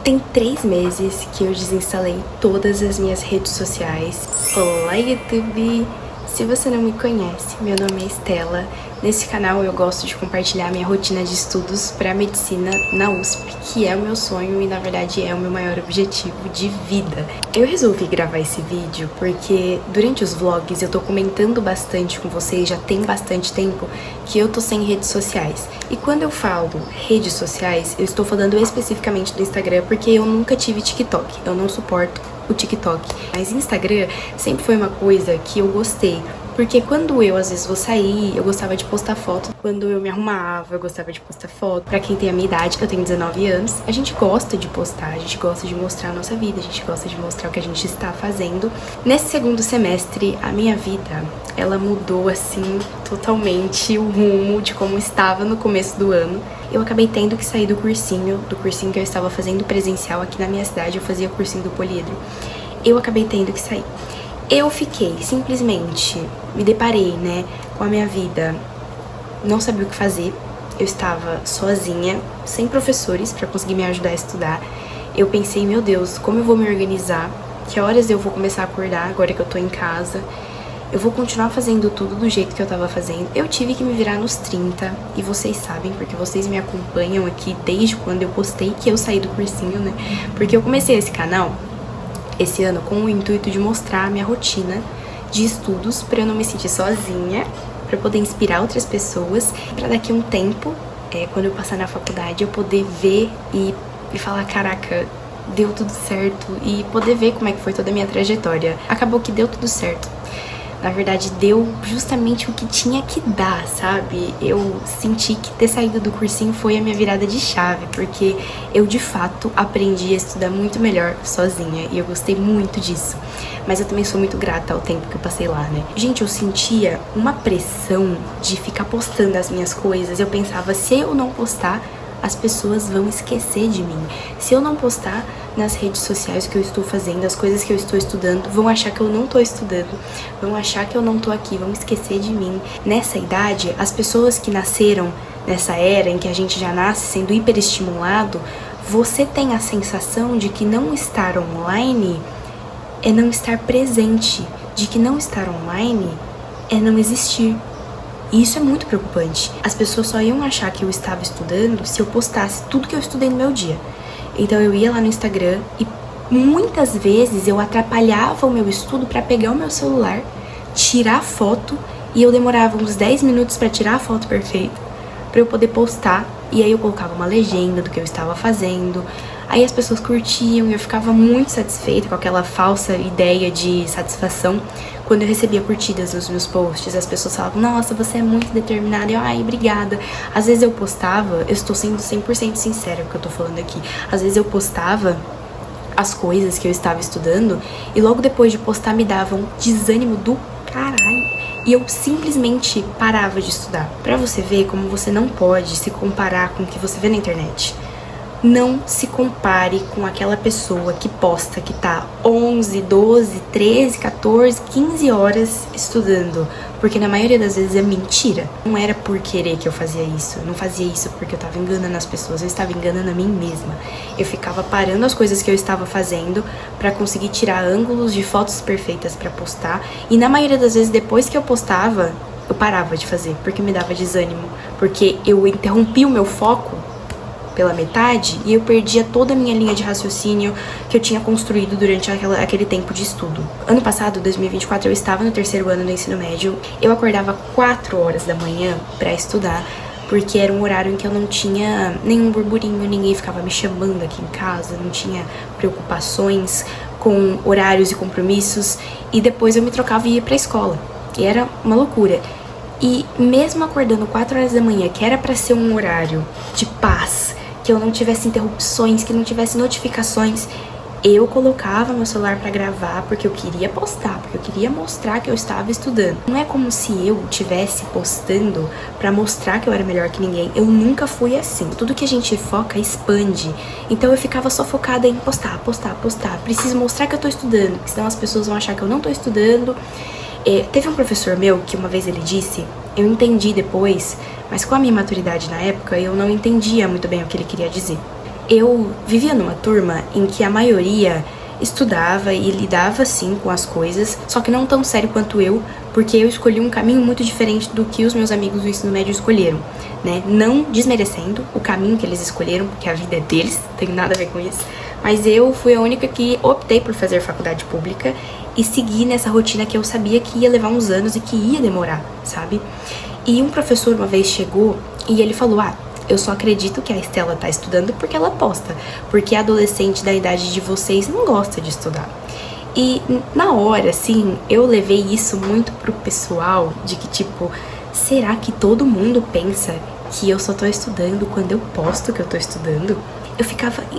Tem 3 meses que eu desinstalei todas as minhas redes sociais. Olá, YouTube! Se você não me conhece, meu nome é Estela. Nesse canal eu gosto de compartilhar minha rotina de estudos para medicina na USP, que é o meu sonho e na verdade é o meu maior objetivo de vida. Eu resolvi gravar esse vídeo porque durante os vlogs eu tô comentando bastante com vocês, já tem bastante tempo que eu tô sem redes sociais. E quando eu falo redes sociais, eu estou falando especificamente do Instagram porque eu nunca tive TikTok, eu não suporto o TikTok. Mas Instagram sempre foi uma coisa que eu gostei. Porque quando eu, às vezes, vou sair, eu gostava de postar foto. Quando eu me arrumava, eu gostava de postar foto. Pra quem tem a minha idade, que eu tenho 19 anos, a gente gosta de postar, a gente gosta de mostrar a nossa vida, a gente gosta de mostrar o que a gente está fazendo. Nesse segundo semestre, a minha vida, ela mudou, assim, totalmente o rumo de como estava no começo do ano. Eu acabei tendo que sair do cursinho que eu estava fazendo presencial aqui na minha cidade, eu fazia cursinho do Poliedro. Eu acabei tendo que sair. Eu fiquei, simplesmente, me deparei, né, com a minha vida, não sabia o que fazer. Eu estava sozinha, sem professores pra conseguir me ajudar a estudar. Eu pensei, meu Deus, como eu vou me organizar? Que horas eu vou começar a acordar agora que eu tô em casa? Eu vou continuar fazendo tudo do jeito que eu tava fazendo. Eu tive que me virar nos 30, e vocês sabem, porque vocês me acompanham aqui desde quando eu postei que eu saí do cursinho, né? Porque eu comecei esse canal esse ano com o intuito de mostrar a minha rotina de estudos pra eu não me sentir sozinha, pra poder inspirar outras pessoas, pra daqui a um tempo, quando eu passar na faculdade, eu poder ver e falar, caraca, deu tudo certo, e poder ver como é que foi toda a minha trajetória. Acabou que deu tudo certo. Na verdade, deu justamente o que tinha que dar, sabe? Eu senti que ter saído do cursinho foi a minha virada de chave, porque eu, de fato, aprendi a estudar muito melhor sozinha, e eu gostei muito disso. Mas eu também sou muito grata ao tempo que eu passei lá, né? Gente, eu sentia uma pressão de ficar postando as minhas coisas. Eu pensava, se eu não postar, as pessoas vão esquecer de mim. Se eu não postar nas redes sociais o que eu estou fazendo, as coisas que eu estou estudando, vão achar que eu não estou estudando, vão achar que eu não estou aqui, vão esquecer de mim. Nessa idade, as pessoas que nasceram nessa era em que a gente já nasce sendo hiperestimulado, você tem a sensação de que não estar online é não estar presente, de que não estar online é não existir. E isso é muito preocupante. As pessoas só iam achar que eu estava estudando se eu postasse tudo que eu estudei no meu dia. Então eu ia lá no Instagram e muitas vezes eu atrapalhava o meu estudo para pegar o meu celular, tirar foto, e eu demorava uns 10 minutos para tirar a foto perfeita, para eu poder postar. E aí eu colocava uma legenda do que eu estava fazendo. Aí as pessoas curtiam e eu ficava muito satisfeita com aquela falsa ideia de satisfação. Quando eu recebia curtidas nos meus posts, as pessoas falavam, nossa, você é muito determinada. E eu, ai, obrigada. Às vezes eu postava, eu estou sendo 100% sincera com o que eu tô falando aqui. Às vezes eu postava as coisas que eu estava estudando e logo depois de postar me davam desânimo do caralho. E eu simplesmente parava de estudar. Pra você ver como você não pode se comparar com o que você vê na internet. Não se compare com aquela pessoa que posta que tá 11, 12, 13, 14, 15 horas estudando. Porque na maioria das vezes é mentira. Não era por querer que eu fazia isso. Eu não fazia isso porque eu tava enganando as pessoas. Eu estava enganando a mim mesma. Eu ficava parando as coisas que eu estava fazendo pra conseguir tirar ângulos de fotos perfeitas pra postar. E na maioria das vezes, depois que eu postava, eu parava de fazer. Porque me dava desânimo. Porque eu interrompi o meu foco pela metade e eu perdia toda a minha linha de raciocínio que eu tinha construído durante aquele tempo de estudo. Ano passado, 2024, eu estava no 3º ano do ensino médio. Eu acordava 4 horas da manhã pra estudar, porque era um horário em que eu não tinha nenhum burburinho, ninguém ficava me chamando aqui em casa, não tinha preocupações com horários e compromissos, e depois eu me trocava e ia pra escola. E era uma loucura. E mesmo acordando 4 horas da manhã, que era pra ser um horário de paz, que eu não tivesse interrupções, que não tivesse notificações, eu colocava meu celular pra gravar porque eu queria postar, porque eu queria mostrar que eu estava estudando. Não é como se eu estivesse postando pra mostrar que eu era melhor que ninguém. Eu nunca fui assim. Tudo que a gente foca expande. Então eu ficava só focada em postar, postar, postar. Preciso mostrar que eu tô estudando, porque senão as pessoas vão achar que eu não tô estudando. Teve um professor meu que uma vez ele disse, eu entendi depois, mas com a minha maturidade na época, eu não entendia muito bem o que ele queria dizer. eu vivia numa turma em que a maioria estudava e lidava sim com as coisas, só que não tão sério quanto eu, porque eu escolhi um caminho muito diferente do que os meus amigos do ensino médio escolheram, né? Não desmerecendo o caminho que eles escolheram, porque a vida é deles, não tem nada a ver com isso, mas eu fui a única que optei por fazer faculdade pública e seguir nessa rotina que eu sabia que ia levar uns anos e que ia demorar, sabe? E um professor uma vez chegou e ele falou: eu só acredito que a Estela tá estudando porque ela posta, porque a adolescente da idade de vocês não gosta de estudar. E na hora, assim, eu levei isso muito pro pessoal, de que tipo, será que todo mundo pensa que eu só tô estudando quando eu posto que eu tô estudando?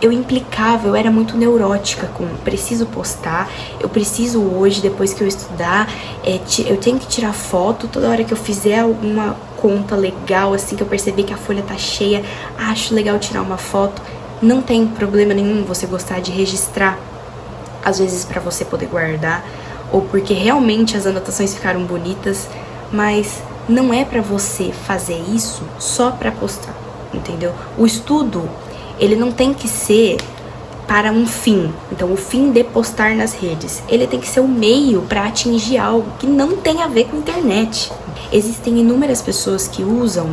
Eu implicava, eu era muito neurótica com preciso postar, eu preciso hoje, depois que eu estudar, eu tenho que tirar foto toda hora que eu fizer alguma conta legal, assim, que eu perceber que a folha tá cheia, acho legal tirar uma foto. Não tem problema nenhum você gostar de registrar, às vezes pra você poder guardar, ou porque realmente as anotações ficaram bonitas, mas não é pra você fazer isso só pra postar, entendeu? O estudo, ele não tem que ser para um fim. Então, o fim de postar nas redes, ele tem que ser o meio para atingir algo que não tem a ver com a internet. Existem inúmeras pessoas que usam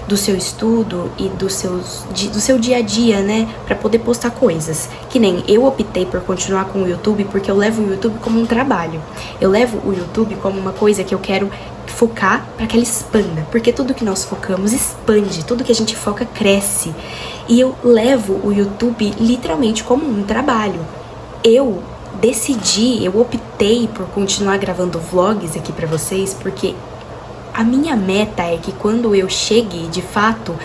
do seu estudo e do seu dia a dia, né, para poder postar coisas. Que nem eu optei por continuar com o YouTube porque eu levo o YouTube como um trabalho. Eu levo o YouTube como uma coisa que eu quero focar para que ela expanda, porque tudo que nós focamos expande, tudo que a gente foca cresce. E eu levo o YouTube literalmente como um trabalho. Eu optei por continuar gravando vlogs aqui pra vocês, porque a minha meta é que quando eu chegue, de fato,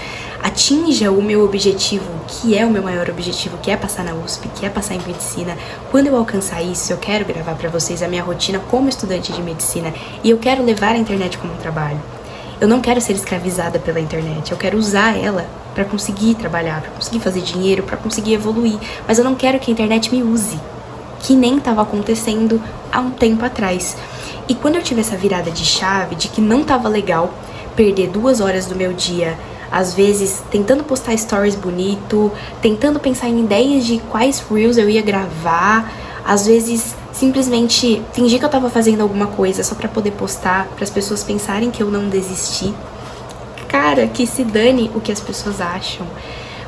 atinja o meu objetivo, que é o meu maior objetivo, que é passar na USP, que é passar em medicina. Quando eu alcançar isso, eu quero gravar pra vocês a minha rotina como estudante de medicina, e eu quero levar a internet como um trabalho. Eu não quero ser escravizada pela internet, eu quero usar ela pra conseguir trabalhar, pra conseguir fazer dinheiro, pra conseguir evoluir, mas eu não quero que a internet me use, que nem estava acontecendo há um tempo atrás. E quando eu tive essa virada de chave de que não tava legal perder 2 horas do meu dia, às vezes tentando postar stories bonito, tentando pensar em ideias de quais reels eu ia gravar, às vezes simplesmente fingir que eu tava fazendo alguma coisa só pra poder postar, para as pessoas pensarem que eu não desisti. Cara, que se dane o que as pessoas acham,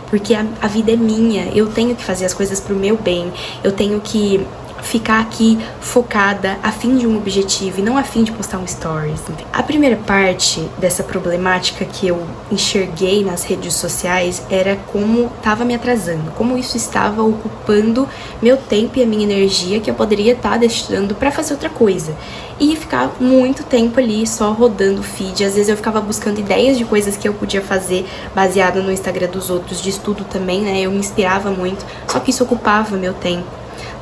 porque a vida é minha, eu tenho que fazer as coisas pro meu bem, eu tenho que ficar aqui focada a fim de um objetivo e não a fim de postar um stories. A primeira parte dessa problemática que eu enxerguei nas redes sociais era como estava me atrasando, como isso estava ocupando meu tempo e a minha energia que eu poderia estar destinando para fazer outra coisa. E ficar muito tempo ali só rodando o feed. Às vezes eu ficava buscando ideias de coisas que eu podia fazer baseada no Instagram dos outros, de estudo também, né? Eu me inspirava muito, só que isso ocupava meu tempo.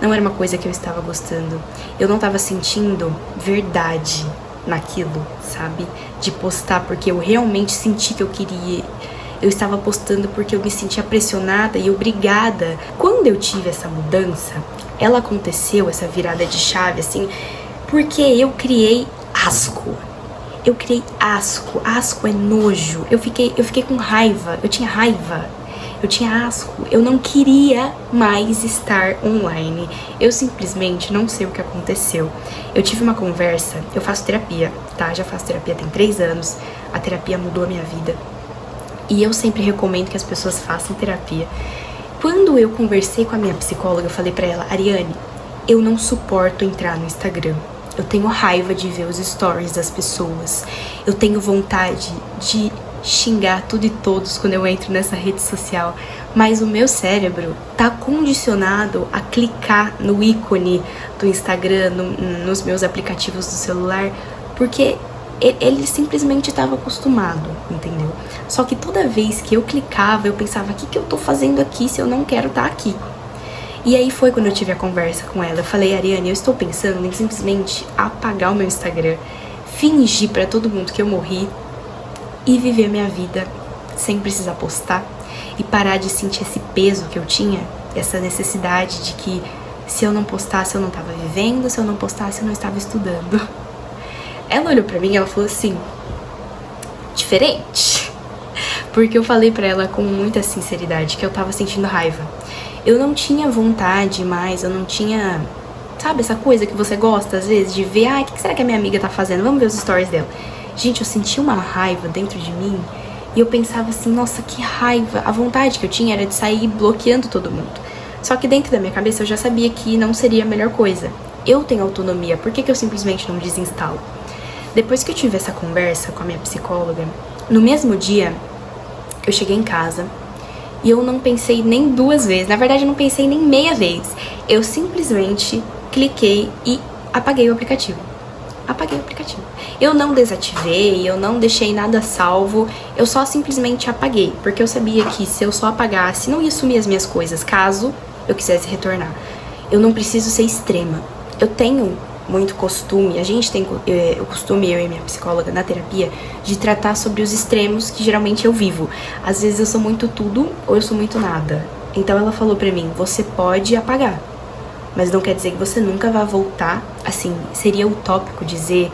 Não era uma coisa que eu estava gostando. Eu não estava sentindo verdade naquilo, sabe? De postar porque eu realmente senti que eu queria. Eu estava postando porque eu me sentia pressionada e obrigada. Quando eu tive essa mudança, ela aconteceu, essa virada de chave, assim, porque eu criei asco. Eu criei asco. Asco é nojo. Eu fiquei com raiva. Eu tinha raiva. Eu tinha asco, eu não queria mais estar online. Eu simplesmente não sei o que aconteceu. Eu tive uma conversa, eu faço terapia, tá? Já faço terapia tem 3 anos. A terapia mudou a minha vida. E eu sempre recomendo que as pessoas façam terapia. Quando eu conversei com a minha psicóloga, eu falei pra ela: Ariane, eu não suporto entrar no Instagram. Eu tenho raiva de ver os stories das pessoas. Eu tenho vontade de xingar tudo e todos quando eu entro nessa rede social, mas o meu cérebro tá condicionado a clicar no ícone do Instagram, nos meus aplicativos do celular, porque ele simplesmente estava acostumado, entendeu? Só que toda vez que eu clicava, eu pensava: o que eu tô fazendo aqui se eu não quero estar aqui? E aí foi quando eu tive a conversa com ela. Eu falei: Ariane, eu estou pensando em simplesmente apagar o meu Instagram, fingir pra todo mundo que eu morri e viver minha vida sem precisar postar, e parar de sentir esse peso que eu tinha, essa necessidade de que se eu não postasse eu não estava vivendo, se eu não postasse eu não estava estudando. Ela olhou pra mim e ela falou assim: diferente, porque eu falei pra ela com muita sinceridade que eu tava sentindo raiva. Eu não tinha vontade mais, eu não tinha... Sabe essa coisa que você gosta, às vezes, de ver... o que será que a minha amiga tá fazendo? Vamos ver os stories dela. Gente, eu senti uma raiva dentro de mim e eu pensava assim, nossa, que raiva. A vontade que eu tinha era de sair bloqueando todo mundo. Só que dentro da minha cabeça eu já sabia que não seria a melhor coisa. Eu tenho autonomia, por que eu simplesmente não desinstalo? Depois que eu tive essa conversa com a minha psicóloga, no mesmo dia, eu cheguei em casa e eu não pensei nem 2 vezes. Na verdade, eu não pensei nem meia vez. Eu simplesmente cliquei e apaguei o aplicativo. Apaguei o aplicativo. Eu não desativei, eu não deixei nada salvo, eu só simplesmente apaguei, porque eu sabia que se eu só apagasse, não ia sumir as minhas coisas, caso eu quisesse retornar. Eu não preciso ser extrema. Eu tenho muito costume, a gente tem o costume, eu e minha psicóloga na terapia, de tratar sobre os extremos que geralmente eu vivo. Às vezes eu sou muito tudo ou eu sou muito nada. Então ela falou pra mim, você pode apagar, mas não quer dizer que você nunca vai voltar. Assim, seria utópico dizer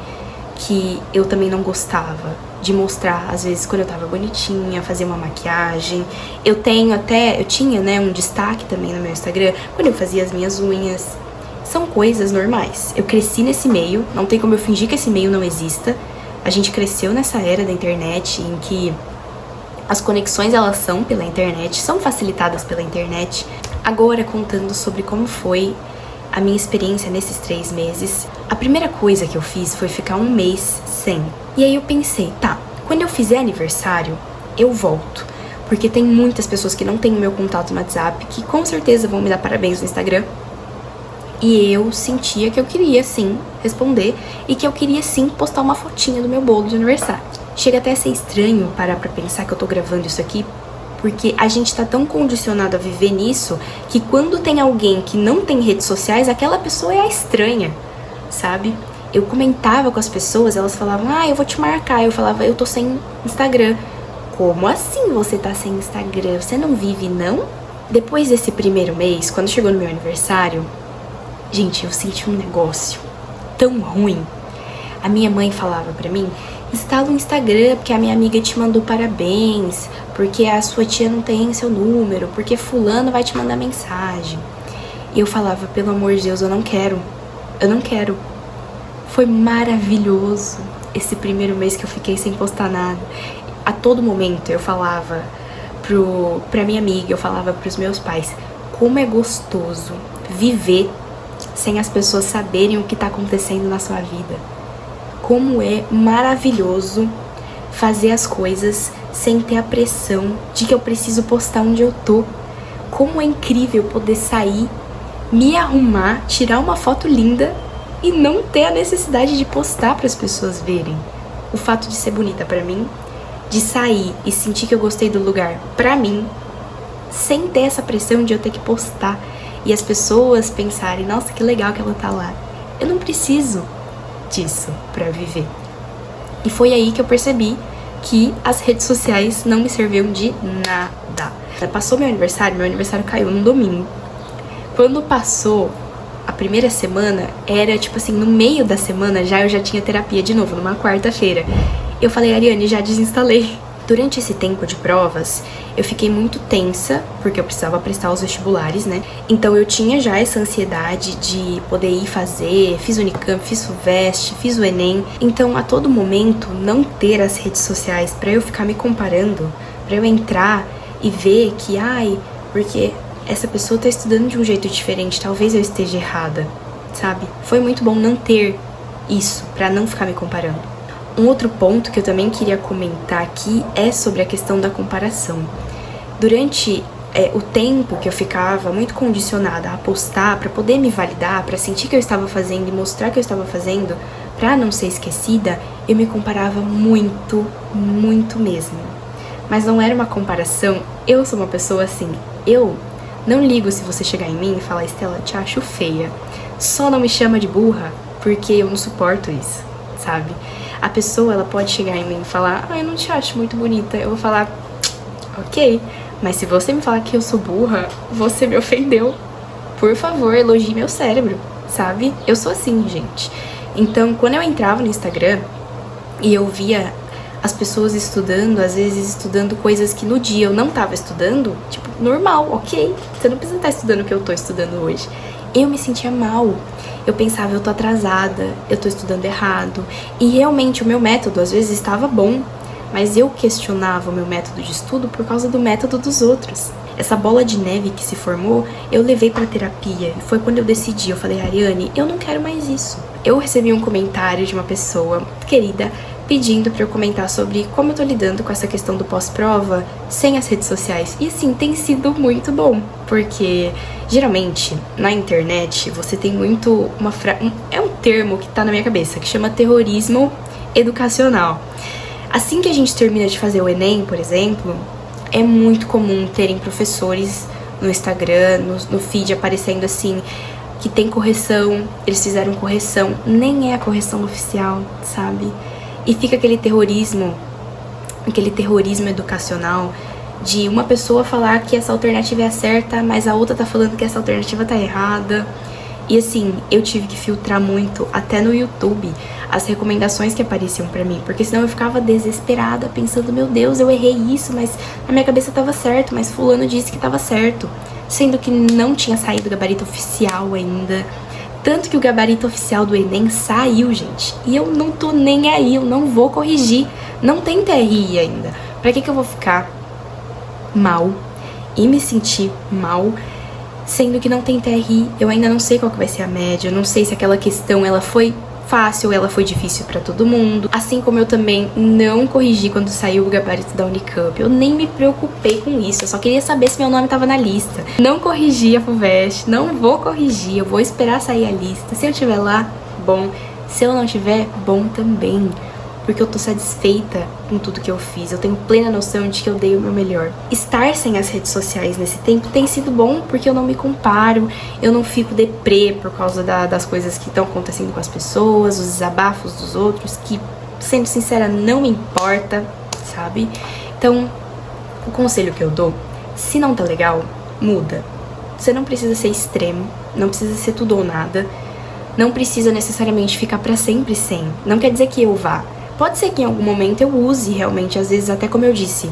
que eu também não gostava de mostrar, às vezes, quando eu tava bonitinha, fazer uma maquiagem. Eu tinha, né, um destaque também no meu Instagram, quando eu fazia as minhas unhas. São coisas normais. Eu cresci nesse meio, não tem como eu fingir que esse meio não exista. A gente cresceu nessa era da internet, em que as conexões, elas são pela internet, são facilitadas pela internet. Agora, contando sobre como foi a minha experiência nesses 3 meses, a primeira coisa que eu fiz foi ficar 1 mês sem. E aí eu pensei, tá, quando eu fizer aniversário, eu volto. Porque tem muitas pessoas que não têm o meu contato no WhatsApp, que com certeza vão me dar parabéns no Instagram. E eu sentia que eu queria sim responder e que eu queria sim postar uma fotinha do meu bolo de aniversário. Chega até a ser estranho parar pra pensar que eu tô gravando isso aqui, porque a gente tá tão condicionado a viver nisso que quando tem alguém que não tem redes sociais, aquela pessoa é a estranha, sabe? Eu comentava com as pessoas, elas falavam, eu vou te marcar. Eu falava, eu tô sem Instagram. Como assim você tá sem Instagram? Você não vive, não? Depois desse primeiro mês, quando chegou no meu aniversário, gente, eu senti um negócio tão ruim. A minha mãe falava pra mim, instala o Instagram, porque a minha amiga te mandou parabéns, porque a sua tia não tem seu número, porque fulano vai te mandar mensagem. E eu falava, pelo amor de Deus, eu não quero. Foi maravilhoso esse primeiro mês que eu fiquei sem postar nada. A todo momento eu falava pra minha amiga, eu falava pros meus pais, como é gostoso viver sem as pessoas saberem o que tá acontecendo na sua vida. Como é maravilhoso fazer as coisas sem ter a pressão de que eu preciso postar onde eu tô. Como é incrível poder sair, me arrumar, tirar uma foto linda e não ter a necessidade de postar para as pessoas verem. O fato de ser bonita pra mim, de sair e sentir que eu gostei do lugar pra mim, sem ter essa pressão de eu ter que postar e as pessoas pensarem, nossa, que legal que ela tá lá. Eu não preciso disso pra viver. E foi aí que eu percebi que as redes sociais não me serviam de nada. Passou meu aniversário caiu no domingo. Quando passou a primeira semana, era tipo assim, no meio da semana eu já tinha terapia de novo, numa quarta-feira. Eu falei, Ariane, já desinstalei. Durante esse tempo de provas, eu fiquei muito tensa, porque eu precisava prestar os vestibulares, né? Então eu tinha já essa ansiedade de poder ir fazer, fiz o Unicamp, fiz o Veste, fiz o Enem. Então, a todo momento, não ter as redes sociais pra eu ficar me comparando, pra eu entrar e ver que, porque essa pessoa tá estudando de um jeito diferente, talvez eu esteja errada, sabe? Foi muito bom não ter isso, pra não ficar me comparando. Um outro ponto que eu também queria comentar aqui é sobre a questão da comparação. Durante o tempo que eu ficava muito condicionada a postar para poder me validar, para sentir que eu estava fazendo e mostrar que eu estava fazendo, para não ser esquecida, eu me comparava muito, muito mesmo. Mas não era uma comparação, eu sou uma pessoa assim, eu não ligo se você chegar em mim e falar, Estela, te acho feia. Só não me chama de burra, porque eu não suporto isso, sabe? A pessoa, ela pode chegar em mim e falar, eu não te acho muito bonita. Eu vou falar, ok, mas se você me falar que eu sou burra, você me ofendeu. Por favor, elogie meu cérebro, sabe? Eu sou assim, gente. Então, quando eu entrava no Instagram e eu via as pessoas estudando, às vezes estudando coisas que no dia eu não tava estudando, tipo, normal, ok? Você não precisa estar estudando o que eu tô estudando hoje. Eu me sentia mal. Eu pensava, eu tô atrasada, eu tô estudando errado. E realmente o meu método às vezes estava bom, mas eu questionava o meu método de estudo por causa do método dos outros. Essa bola de neve que se formou, eu levei pra terapia. E foi quando eu decidi, eu falei, Ariane, eu não quero mais isso. Eu recebi um comentário de uma pessoa querida pedindo pra eu comentar sobre como eu tô lidando com essa questão do pós-prova sem as redes sociais. E assim, tem sido muito bom, porque geralmente na internet você tem muito é um termo que tá na minha cabeça, que chama terrorismo educacional. Assim que a gente termina de fazer o Enem, por exemplo, é muito comum terem professores no Instagram, no feed aparecendo assim, que tem correção, eles fizeram correção, nem é a correção oficial, sabe? E fica aquele terrorismo educacional de uma pessoa falar que essa alternativa é a certa, mas a outra tá falando que essa alternativa tá errada. E assim, eu tive que filtrar muito, até no YouTube, as recomendações que apareciam pra mim, porque senão eu ficava desesperada, pensando, meu Deus, eu errei isso, mas na minha cabeça tava certo, mas fulano disse que tava certo, sendo que não tinha saído o gabarito oficial ainda. Tanto que o gabarito oficial do Enem saiu, gente, e eu não tô nem aí, eu não vou corrigir, não tem TRI ainda. Pra que eu vou ficar mal e me sentir mal, sendo que não tem TRI, eu ainda não sei qual que vai ser a média, eu não sei se aquela questão ela foi fácil ou ela foi difícil pra todo mundo. Assim como eu também não corrigi quando saiu o gabarito da Unicamp, eu nem me preocupei com isso, eu só queria saber se meu nome tava na lista. Não corrigi a FUVEST, não vou corrigir, eu vou esperar sair a lista. Se eu tiver lá, bom. Se eu não tiver, bom também. Porque eu tô satisfeita com tudo que eu fiz. Eu tenho plena noção de que eu dei o meu melhor. Estar sem as redes sociais nesse tempo tem sido bom porque eu não me comparo, eu não fico deprê por causa das coisas que estão acontecendo com as pessoas, os desabafos dos outros, que, sendo sincera, não me importa, sabe? Então, o conselho que eu dou, se não tá legal, muda. Você não precisa ser extremo, não precisa ser tudo ou nada, não precisa necessariamente ficar pra sempre sem. Não quer dizer que eu vá. Pode ser que em algum momento eu use realmente, às vezes até como eu disse,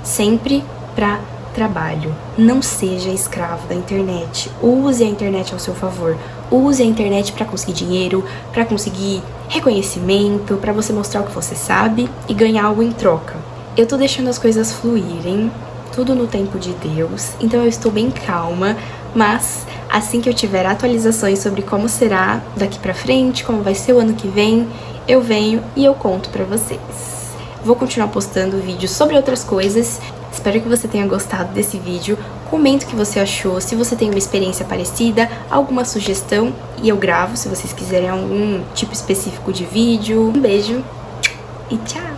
sempre pra trabalho. Não seja escravo da internet. Use a internet ao seu favor. Use a internet pra conseguir dinheiro, pra conseguir reconhecimento, pra você mostrar o que você sabe e ganhar algo em troca. Eu tô deixando as coisas fluírem, tudo no tempo de Deus, então eu estou bem calma, mas assim que eu tiver atualizações sobre como será daqui pra frente, como vai ser o ano que vem, eu venho e eu conto pra vocês. Vou continuar postando vídeos sobre outras coisas. Espero que você tenha gostado desse vídeo. Comenta o que você achou, se você tem uma experiência parecida, alguma sugestão, e eu gravo se vocês quiserem algum tipo específico de vídeo. Um beijo e tchau!